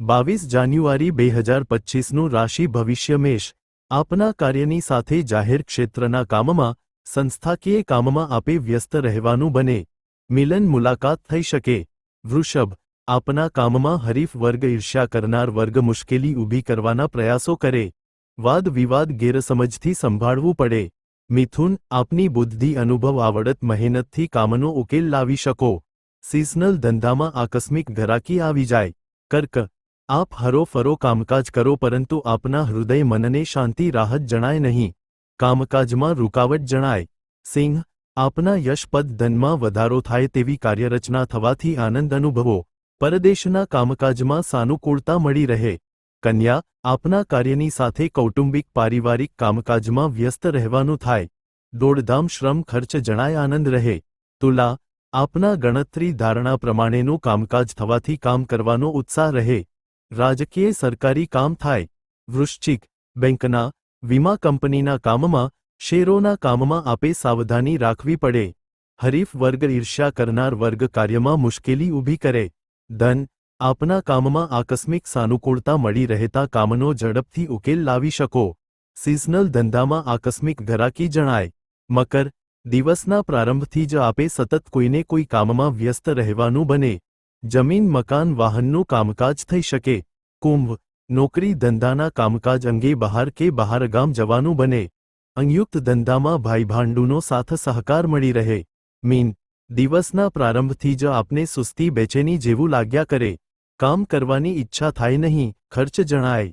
22 જાન્યુઆરી 2025નું રાશિ ભવિષ્ય મેષ। આપના કાર્યની સાથે જાહેર ક્ષેત્રના કામમાં, સંસ્થાકીય કામમાં આપે વ્યસ્ત રહેવાનું બને। મિલન મુલાકાત થઈ શકે। વૃષભ, આપના કામમાં હરીફ વર્ગ ઈર્ષ્યા કરનાર વર્ગ મુશ્કેલી ઊભી કરવાના પ્રયાસો કરે। વાદ વિવાદ ગેરસમજથી સંભાળવું પડે। મિથુન, આપની બુદ્ધિ અનુભવ આવડત મહેનતથી કામનો ઉકેલ લાવી શકો। સિઝનલ ધંધામાં આકસ્મિક ઘરાકી આવી જાય। કર્ક, આપ હરોફરો કામકાજ કરો પરંતુ આપના હૃદય મનને શાંતિ રાહત જણાય નહીં। કામકાજમાં રૂકાવટ જણાય। સિંહ, આપના યશપદ ધનમાં વધારો થાય તેવી કાર્યરચના થવાથી આનંદ અનુભવો। પરદેશના કામકાજમાં સાનુકૂળતા મળી રહે। કન્યા, આપના કાર્યની સાથે કૌટુંબિક પારિવારિક કામકાજમાં વ્યસ્ત રહેવાનું થાય। દોડધામ શ્રમ ખર્ચ જણાય આનંદ રહે। તુલા, આપના ગણતરી ધારણા પ્રમાણેનું કામકાજ થવાથી કામ કરવાનો ઉત્સાહ રહે। રાજકીય સરકારી કામ થાય। વૃશ્ચિક, બેંકના, વીમા કંપનીના કામમાં, શેરોના કામમાં આપે સાવધાની રાખવી પડે। હરીફ વર્ગ ઈર્ષ્યા કરનાર વર્ગ કાર્યમાં મુશ્કેલી ઊભી કરે। ધન, આપના કામમાં આકસ્મિક સાનુકૂળતા મળી રહેતા કામનો ઝડપથી ઉકેલ લાવી શકો। સિઝનલ ધંધામાં આકસ્મિક ઘરાકી જણાય। મકર, દિવસના પ્રારંભથી જ આપે સતત કોઈને કોઈ કામમાં વ્યસ્ત રહેવાનું બને। જમીન મકાન વાહનનું કામકાજ થઈ શકે। કુંભ, નોકરી ધંધાના કામકાજ અંગે બહાર કે બહારગામ જવાનું બને। સંયુક્ત ધંધામાં ભાઈભાંડુનો સાથ સહકાર મળી રહે। મીન, દિવસના પ્રારંભથી જ આપને સુસ્તી બેચેની જેવું લાગ્યા કરે। કામ કરવાની ઈચ્છા થાય નહીં, ખર્ચ જણાય।